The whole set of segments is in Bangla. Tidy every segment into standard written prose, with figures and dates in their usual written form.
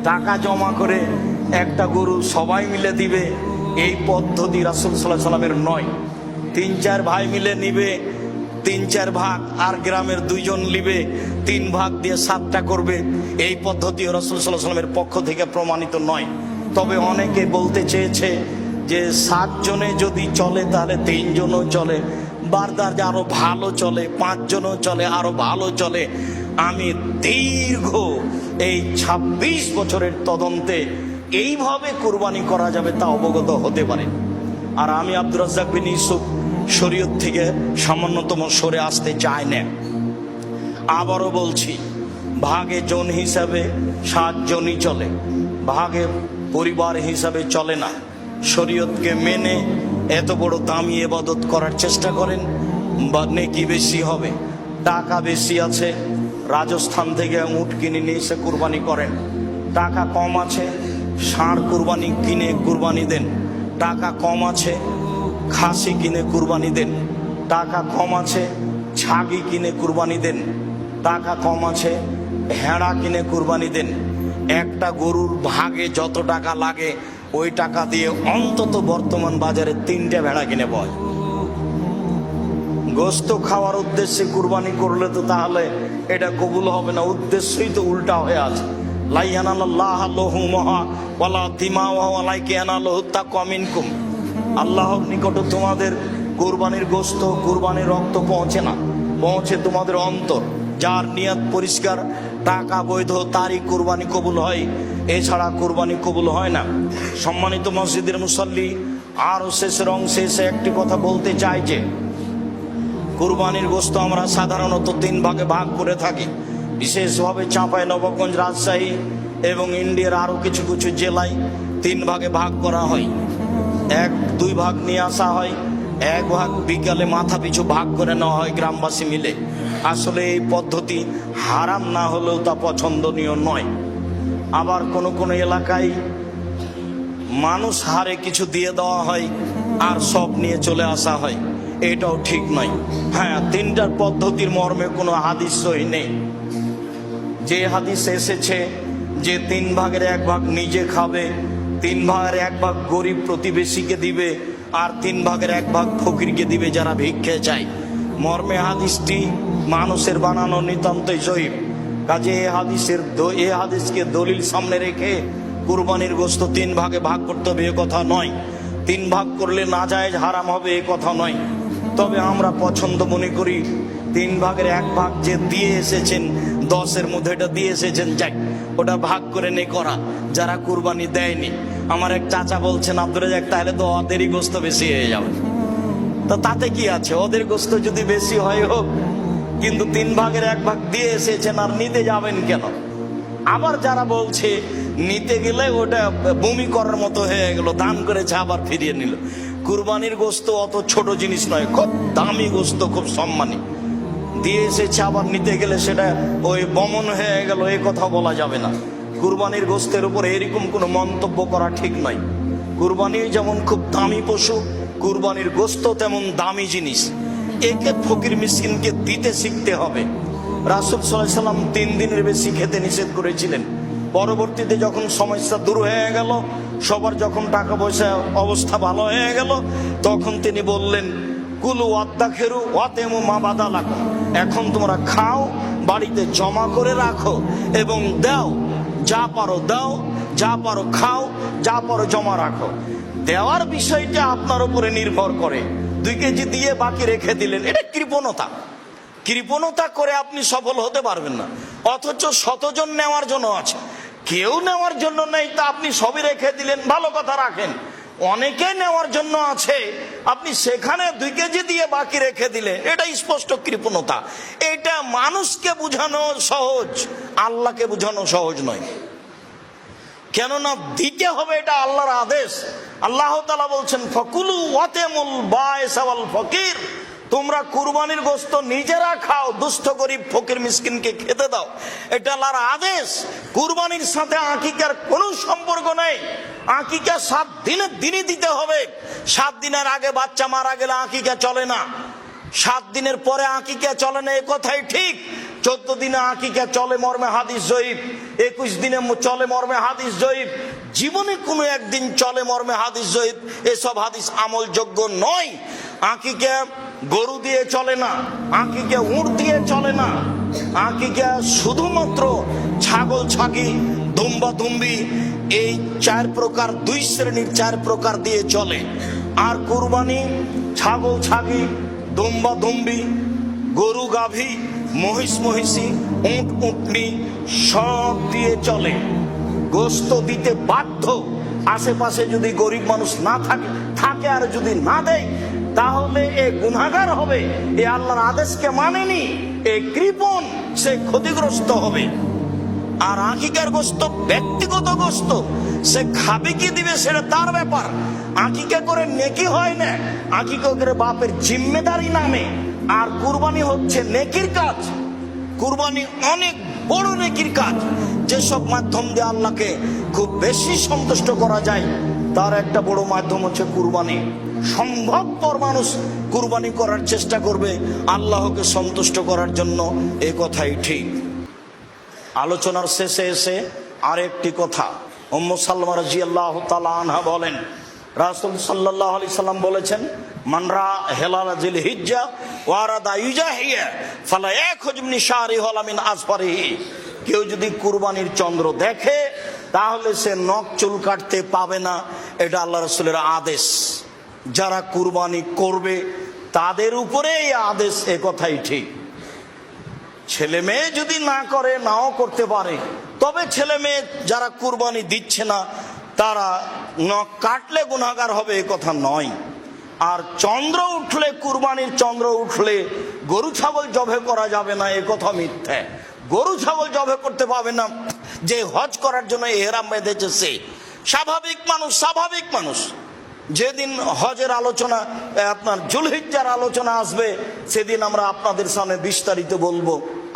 টাকা জমা করে একটা গরু সবাই মিলে দিবে, এই পদ্ধতি রাসূল সাল্লাল্লাহু আলাইহি সাল্লামের নয়। 3-4 ভাই মিলে নিবে 3-4 ভাগ, আর গ্রামের 2 জন নিবে 3 ভাগ দিয়ে 7টা করবে, এই পদ্ধতি রাসূল সাল্লাল্লাহু আলাইহি সাল্লামের পক্ষ থেকে প্রমাণিত নয়। তবে অনেকে বলতে চেয়েছে যে 7 জনে যদি চলে তাহলে 3 জনও চলে, বারদার যে আরো ভালো চলে, 5 জনও চলে, আরো ভালো চলে। আমি দীর্ঘ এই 26 বছরের তদন্তে এইভাবে কুরবানি করা যাবে তা অবগত হতে পারে। আর আমি আব্দুর রাজ্জাক বিন ইউসুফ শরীয়ত থেকে সামান্যতম সরে আসতে চাই না। আবারও বলছি, ভাগে জন হিসাবে 7 জনই চলে, ভাগে পরিবার হিসাবে চলে না। শরীয়তকে মেনে এত বড় দামি ইবাদত করার চেষ্টা করেন, বা নেকি বেশি হবে। টাকা বেশি আছে, রাজস্থান থেকে উট কিনে নিয়ে এসে কুরবানি করেন। টাকা কম আছে, ষাঁড় কুরবানি কিনে কুরবানি দেন। টাকা কম আছে, খাসি কিনে কুরবানি দেন। টাকা কম আছে, ছাগি কিনে কুরবানি দেন। টাকা কম আছে, ভেড়া কিনে কুরবানি দেন। একটা গরুর ভাগে যত টাকা লাগে ওই টাকা দিয়ে অন্তত বর্তমান বাজারে 3টে ভেড়া কিনে পায়। গোস্ত খাওয়ার উদ্দেশ্যে কুরবানি করলে তো তাহলে এটা কবুল হবে না, উদ্দেশ্যই তো উল্টা হয়ে আছে। লা ইয়ানালাল্লাহু লুহুমুহা ওয়ালা দিমাউহা ওয়ালাকিন ইয়ানালুহু তাকওয়া মিনকুম। আল্লাহর নিকট তোমাদের কুরবানির গোস্ত, কুরবানির রক্ত পৌঁছে না, পৌঁছে তোমাদের অন্তর। যার নিয়ত পরিষ্কার, টাকা বৈধ, তারই কুরবানি কবুল হয়, এছাড়া কুরবানি কবুল হয় না। সম্মানিত মসজিদের মুসল্লি, আর শেষের অংশে এসে একটি কথা বলতে চাই যে কুরবানির গোস্ত আমরা সাধারণত 3 ভাগে ভাগ করে থাকি। বিশেষভাবে চাঁপাইনবাবগঞ্জ, রাজশাহী এবং ইন্ডিয়ার আরও কিছু কিছু জেলায় 3 ভাগে ভাগ করা হয়। 1-2 ভাগ নিয়ে আসা হয়, 1 ভাগ বিকালে মাথা পিছু ভাগ করে নেওয়া হয় গ্রামবাসী মিলে। আসলে এই পদ্ধতি হারাম না হলেও তা পছন্দনীয় নয়। আবার কোন কোন এলাকায় মানুষ হারে কিছু দিয়ে দেওয়া হয় আর সব নিয়ে চলে আসা হয়, এটাও ঠিক নয়। হ্যাঁ, 3টার পদ্ধতির মর্মে কোনো হাদিস সহি নেই। যে হাদিস এসেছে যে 3 ভাগের 1 ভাগ নিজে খাবে, 3 ভাগের 1 ভাগ গরিব প্রতিবেশীকে দিবে, আর 3 ভাগের 1 ভাগ ফকিরকে দিবে যারা ভিক্ষে চায়, মর্মে হাদিসটি মানুষের বানানো নিতান্তই জয়ীফ। কাজে এই হাদিসকে দলিল সামনে রেখে কুরবানির গোশত 3 ভাগে ভাগ করতে হবে এ কথা নয়। 3 ভাগ করলে নাজায়েজ হারাম হবে এ কথা নয়। তবে আমরা পছন্দ মনে করি 3 ভাগের 1 ভাগ যে দিয়ে এসেছেন, 10-এর মধ্যে এটা দিয়ে এসেছেন, যাই ওটা ভাগ করে নে করা। যারা কুরবানি দেয়নি, আমার এক চাচা বলছেন, আব্দুর রাজ্জাক তাহলে তো ওদেরই গোশত বেশি হয়ে যাবে। তো তাতে কি আছে, ওদের গোশত যদি বেশি হয় হোক, কিন্তু 3 ভাগের 1 ভাগ দিয়ে এসেছেন আর নিতে যাবেন কেন? আবার যারা বলছে নিতে গেলে ওটা বমি করার মতো হয়ে গেল, দান করেছে আবার ফিরিয়ে নিল। কুরবানির গোশত অত ছোট জিনিস নয়, খুব দামি গোশত, খুব সম্মানী। দিয়ে এসেছে আবার নিতে গেলে সেটা ওই বমন হয়ে গেল, এ কথা বলা যাবে না। কুরবানির গোশতের উপর এরকম কোনো মন্তব্য করা ঠিক নয়। কুরবানি যেমন খুব দামি পশু, কুরবানির গোশত তেমন দামি জিনিস। একে ফকির মিসকিনকে দিতে শিখতে হবে। রাসূল সাল্লাল্লাহু আলাইহি সাল্লাম 3 দিনের বেশি খেতে নিষেধ করেছিলেন। পরবর্তীতে যখন সমস্যা দূর হয়ে গেল, সবার যখন টাকা পয়সা অবস্থা ভালো হয়ে গেল, তখন তিনি বললেন, কুলু ওয়াদ্দাখিরু ওয়াতেমু মা বাদালাকুম। এখন তোমরা খাও, বাড়িতে জমা করে রাখো এবং দাও, যা পারো দাও, যা পারো খাও, যা পারো জমা রাখো। দেওয়ার বিষয়টা আপনার উপরে নির্ভর করে। 2 কেজি দিয়ে বাকি রেখে দিলেন, এটা কৃপণতা। কৃপণতা করে আপনি সফল হতে পারবেন না। অথচ 100 জন নেওয়ার জন্য আছে, কেউ নেওয়ার জন্য নেই, তা আপনি সবই রেখে দিলেন, ভালো কথা, রাখেন। অনেকে নেওয়ার জন্য আছে, আপনি সেখানে 2 কেজি দিয়ে বাকি রেখে দিলেন, এটা স্পষ্ট কৃপণতা। এটা মানুষকে বোঝানো সহজ, আল্লাহকে বোঝানো সহজ নয়। কেননা দিতে হবে, এটা আল্লাহর আদেশ। আল্লাহ তাআলা বলছেন, ফাকুলু ওয়াতেমুল বাইস ওয়াল ফকির। তোমরা কুরবানির গোশত নিজেরা খাও, দুস্থ গরিব ফকির মিসকিনকে খেতে দাও, এটা আল্লাহর আদেশ। কুরবানির সাথে আকিকার কোনো সম্পর্ক নেই। আকিকা 7 দিনের দিনই দিতে হবে। 7 দিনের আগে বাচ্চা মারা গেলে আকিকা চলে না, 7 দিনের পরে আকিকা চলে না, এ কথাই ঠিক। 14 দিনে আকিকা চলে মর্মে হাদিস জয়ীফ। 21 দিনে চলে মর্মে হাদিস জয়ীফ, জীবনে কোনো একদিন চলে মর্মে হাদিস জয়ীফ, এসব হাদিস আমলযোগ্য নয়। আকিকা গরু দিয়ে চলে না, আকিকা উট দিয়ে চলে না, আকিকা শুধুমাত্র ছাগল ছাগি দুম্বা দুম্বি এই 4 প্রকার, 2 শ্রেণীর 4 প্রকার দিয়ে চলে। আর কুরবানি ছাগল ছাগি দুম্বা দুম্বি গরু গাভী মহিষ মহিষী উট উটনি সব দিয়ে চলে। গোস্ত দিতে বাধ্য। আশেপাশে যদি গরিব মানুষ না থাকে আর যদি না দেয় তাহলে এ গুনাহগার হবে, এ আল্লাহর আদেশকে মানেনি, এ কৃপণ, সে ক্ষতিগ্রস্ত হবে। আর আকিকার গোস্ত ব্যক্তিগত গোস্ত, সে খাবে কি দিবে সেটা তার ব্যাপার। আকিকা করে নেকি হয় না, আকিকা করে বাপের জিম্মেদারি নামে। আর কুরবানি হচ্ছে নেকির কাজ, কুরবানি অনেক বড় নেকির কাজ। যেসব মাধ্যম দিয়ে আল্লাহকে খুব বেশি সন্তুষ্ট করা যায় তার একটা বড় মাধ্যম হচ্ছে কুরবানি। সম্ভবপর মানুষ কুরবানি করার চেষ্টা করবে আল্লাহকে সন্তুষ্ট করার জন্য, এ কথাই ঠিক। আলোচনার শেষে এসে আরেকটি কথা, উম্মু সালমা রাদিয়াল্লাহু তাআলা আনহা বলেন, রাসূল সাল্লাল্লাহু আলাইহি সাল্লাম বলেছেন, মান রা হিলাল জিলহিজ্জা ওয়া আরাদা ইউজাহিয়া ফালা ইয়াখুজ মিন শাহরিহি ওয়ালা মিন আসফারিহি। কেউ যদি কুরবানির চন্দ্র দেখে তাহলে সে নখ চুল কাটতে পাবে না, এটা আল্লাহ রাসূলের আদেশ। যারা কুরবানি করবে তাদের উপরে এই আদেশ, এ কথাই ঠিক। ছেলে মেয়ে যদি না করে, নাও করতে পারে, তবে ছেলে মেয়ে যারা কুরবানি দিচ্ছে না তারা নখ কাটলে গুনাহগার হবে, এ কথা নয়। আর চন্দ্র উঠলে, কুরবানির চন্দ্র উঠলে গরু ছাগল জবে করা যাবে না, এ কথা মিথ্যা। গরু ছাগল জবে করতে পাবে না যে হজ করার জন্য ইহরাম বেঁধেছে সে। স্বাভাবিক মানুষ যেদিন হজের আলোচনা, আপনার জুলহিজ্জার আলোচনা আসবে, সেদিন আমরা আপনাদের সামনে বিস্তারিত বলবো।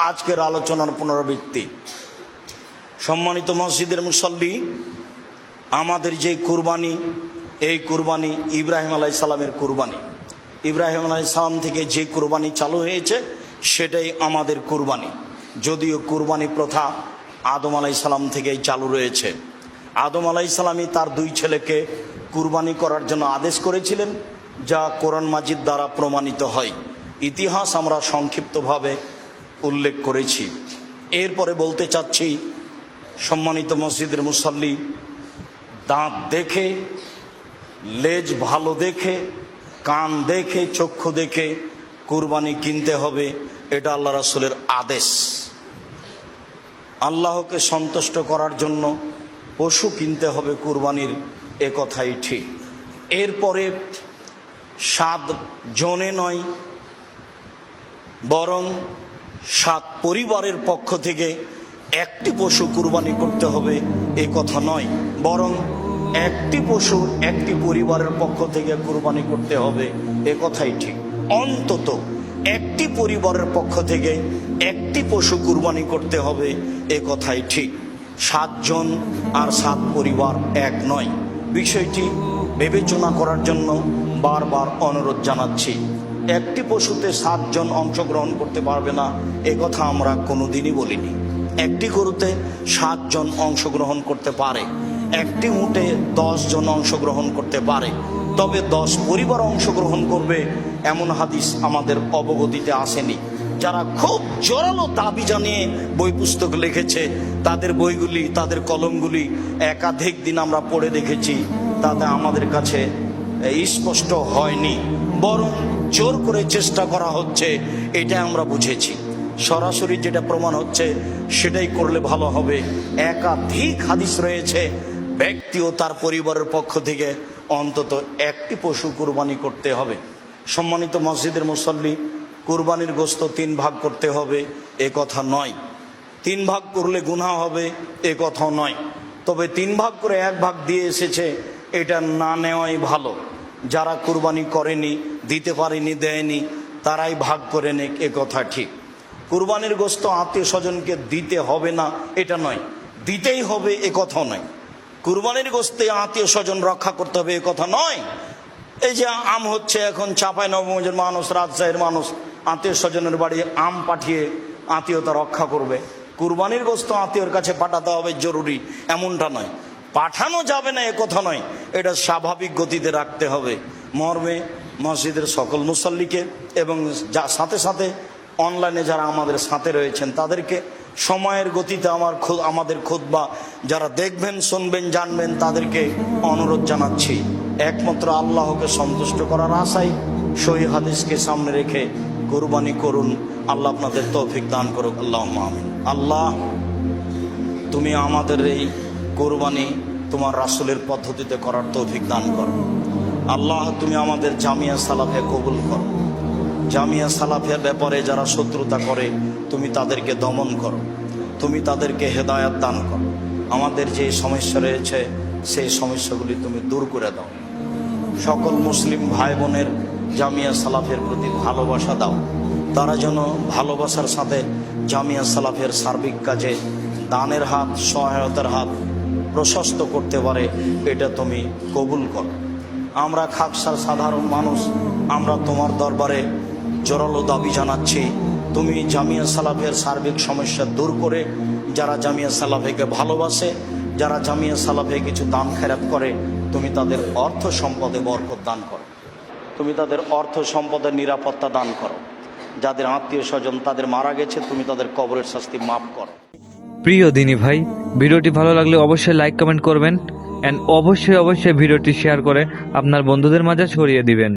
আজকের আলোচনার পুনরাবৃত্তি। সম্মানিত মসজিদের মুসল্লি, আমাদের যে কুরবানি, এই কুরবানি ইব্রাহিম আলাইহিস সালামের কুরবানি। ইব্রাহিম আলাইহিস সালাম থেকে যে কুরবানি চালু হয়েছে সেটাই আমাদের কুরবানি। যদিও কুরবানি প্রথা আদম আলাইহিস সালাম থেকেই চালু রয়েছে। আদম আলাইহিস সালামই তার 2 ছেলেকে কুরবানি করার জন্য আদেশ করেছিলেন, যা কোরআন মাজিদ দ্বারা প্রমাণিত হয়। ইতিহাস আমরা সংক্ষিপ্তভাবে উল্লেখ করেছি। এরপরে বলতে চাচ্ছি, সম্মানিত মসজিদের মুসল্লি, দাঁত দেখে, লেজ ভালো দেখে, কান দেখে, চক্ষু দেখে কুরবানি কিনতে হবে, এটা আল্লাহ রাসূলের আদেশ। আল্লাহকে সন্তুষ্ট করার জন্য পশু কিনতে হবে কুরবানির, এ কথাই ঠিক। এরপরে 7 জনে নয়, বরং 7 পরিবারের পক্ষ থেকে একটি পশু কুরবানি করতে হবে, এ কথা নয়, বরং একটি পশু একটি পরিবারের পক্ষ থেকে কুরবানি করতে হবে, এ কথাই ঠিক। অন্তত একটি পরিবারের পক্ষ থেকে একটি পশু কুরবানি করতে হবে, এ কথাই ঠিক। 7 জন আর 7 পরিবার এক নয়। বিষয়টি বিবেচনা করার জন্য বারবার অনুরোধ জানাচ্ছি। একটি পশুতে 7 জন অংশগ্রহণ করতে পারবে না, এ কথা আমরা কোনোদিনই বলিনি। একটি গরুতে 7 জন অংশগ্রহণ করতে পারে, একটি উটে 10 জন অংশগ্রহণ করতে পারে, তবে 10 পরিবার অংশগ্রহণ করবে এমন হাদিস আমাদের অবগতিতে আসেনি। যারা খুব জোরালো দাবি জানিয়ে বই পুস্তক লিখেছে, তাদের বইগুলি, তাদের কলমগুলি একাধিক দিন আমরা পড়ে দেখেছি, তাতে আমাদের কাছে স্পষ্ট হয়নি, বরং জোর করে চেষ্টা করা হচ্ছে, এটা আমরা বুঝেছি। সরাসরি যেটা প্রমাণ হচ্ছে সেটাই করলে ভালো হবে। একাধিক হাদিস রয়েছে, ব্যক্তি ও তার পরিবারের পক্ষ থেকে অন্তত একটি পশু কুরবানি করতে হবে। সম্মানিত মসজিদের মুসল্লি, কুরবানির গোশত 3 ভাগ করতে হবে, এ কথা নয়। 3 ভাগ করলে গুনাহ হবে, এ কথাও নয়। তবে 3 ভাগ করে 1 ভাগ দিয়ে এসেছে, এটা না নেওয়াই ভালো। যারা কুরবানি করেনি, দিতে পারেনি, দেয়নি, তারাই ভাগ করে নেক, এ কথা ঠিক। কুরবানির গোশত আত্মীয় স্বজনকে দিতে হবে না, এটা নয়, দিতেই হবে, এ কথাও নয়। কুরবানির গোশতে আত্মীয় স্বজন রক্ষা করতে হবে, এ কথা নয়। এই যে আম হচ্ছে এখন, চাঁপাইনবাবগঞ্জের মানুষ, রাজশাহীর মানুষ আত্মীয় স্বজনের বাড়ি আম পাঠিয়ে আত্মীয়তা রক্ষা করবে, কুরবানির গোশত আত্মীয়র কাছে পাঠাতে হবে জরুরি এমনটা নয়, পাঠানো যাবে না এ কথা নয়, এটা স্বাভাবিক গতিতে রাখতে হবে। মর্মে মসজিদের সকল মুসল্লিকে এবং সাথে সাথে অনলাইনে যারা আমাদের সাথে রয়েছেন তাদেরকে সময়ের গতিতে আমাদের খুতবা যারা দেখবেন, শুনবেন, জানবেন তাদেরকে অনুরোধ জানাচ্ছি, একমাত্র আল্লাহকে সন্তুষ্ট করার আশায় সহিহ হাদিসকে সামনে রেখে কুরবানি করুন। আল্লাহ আপনাদের তৌফিক দান করুক, আল্লাহুম্মা আমিন। আল্লাহ, তুমি আমাদের এই কুরবানি তোমার রাসূলের পদ্ধতিতে করার তৌফিক দান করো। আল্লাহ, তুমি আমাদের জামিয়া সালাফে কবুল করো। জামিয়া সালাফের ব্যাপারে যারা শত্রুতা করে তুমি তাদেরকে দমন করো, তুমি তাদেরকে হেদায়াত দান করো। আমাদের যে সমস্যা রয়েছে সেই সমস্যাগুলি তুমি দূর করে দাও। সকল মুসলিম ভাই বোনের জামিয়া সালাফের প্রতি ভালোবাসা দাও, তারা যেন ভালোবাসার সাথে জামিয়া সালাফের সার্বিক কাজে দানের হাত, সহায়তার হাত প্রশস্ত করতে পারে, এটা তুমি কবুল করো। আমরা খাকসার সাধারণ মানুষ, আমরা তোমার দরবারে জোরালো দাবি জানাচ্ছি, তুমি জামিয়া সালাফের সার্বিক সমস্যা দূর করে যারা জামিয়া সালাফেকে ভালোবাসে, যারা জামিয়া সালাফে কিছু দান খেরাত করে, তুমি তাদের অর্থ সম্পদে বরকত দান করো, তুমি তাদের অর্থ সম্পদের নিরাপত্তা দান করো। যাদের আত্মীয় স্বজন তাদের মারা গেছে, তুমি তাদের কবরের শাস্তি মাফ করো। প্রিয় দিনী ভাই, ভিডিওটি ভালো লাগলে অবশ্যই লাইক কমেন্ট করবেন, অ্যান্ড অবশ্যই ভিডিওটি শেয়ার করে আপনার বন্ধুদের মাঝে ছড়িয়ে দিবেন।